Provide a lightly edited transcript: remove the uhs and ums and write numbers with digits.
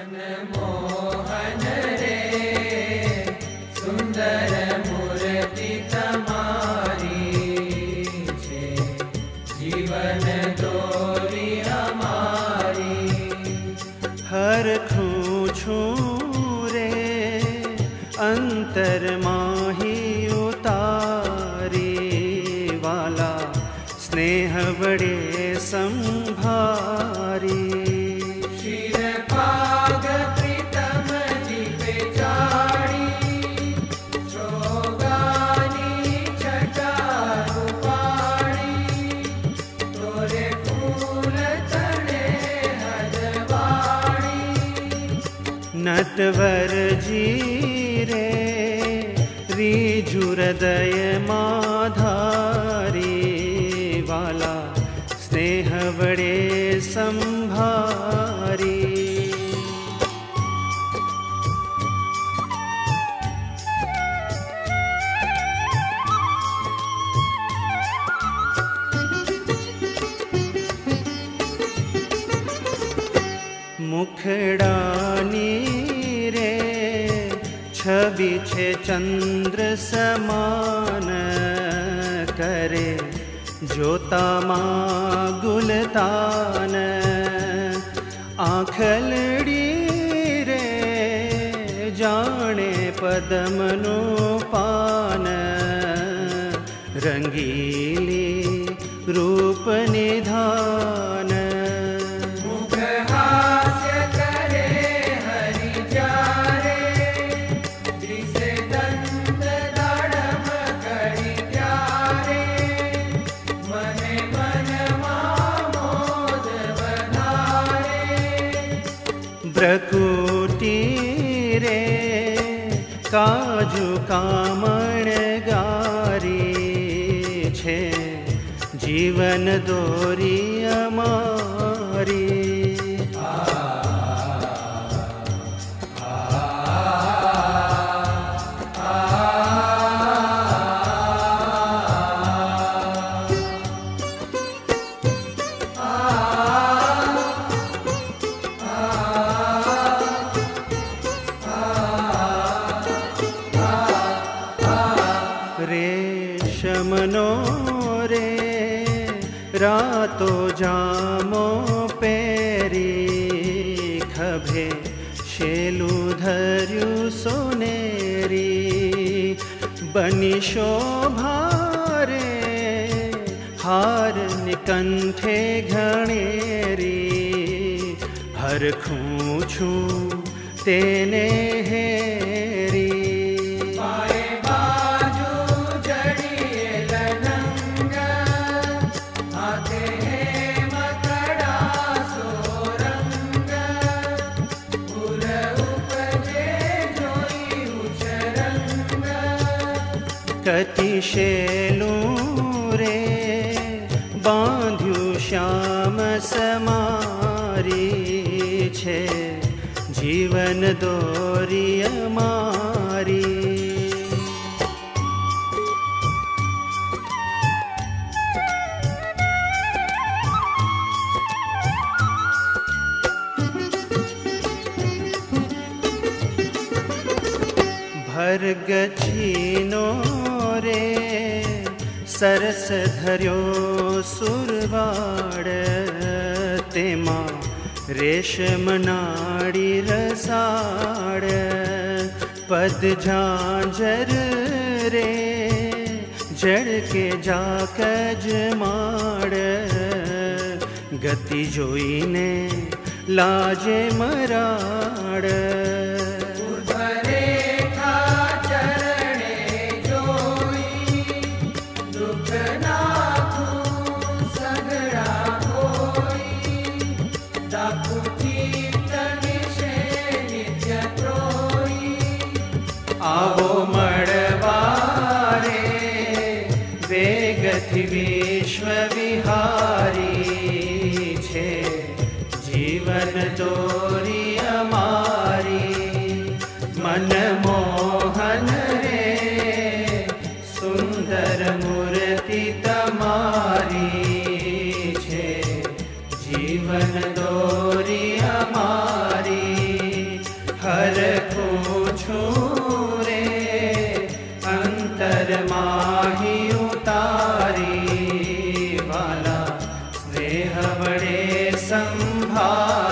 मनमोहन रे सुंदर मूर्ति तमारी छे, जीवन दोरी हमारी। हर खूछू रे अंतर माही उतारी, वाला स्नेह बड़े संभारी। नटवर जी रे रीझु हृदय माधारी, वाला स्नेह बड़े संभारी। मुखडानी रे छवि छे चंद्र समान, करे जोता मां गुलतान। आँखलड़ी रे जाने पदमनो पान, रंगीली रूप निधान। प्रकुटी रे काजू कामण गारी छे, जीवन दोरी अमारी। रेशमनो रे रातो जामो पेरी, खभे शेलू धर्यु सोनेरी। बनी शोभा रे हार निकंठे घणेरी, हर खूछू तेने हेरी। कति शेलू रे बांध्यु श्याम समारी छे, जीवन दोरी अमारी। भरगछीनो रे सरस धर्यो सुरवाड़, तेमा रेशम नाड़ी रसाड़। पद झांझर रे जड़ के जाकज माड़, गति जोईने लाजे मराड़। आवो मड़वारे वेगथी विश्व विहारी छे, जीवन दोरी अमारी। અંતર માહી ઉતારી વાલા સ્નેહ વડે સંભાળી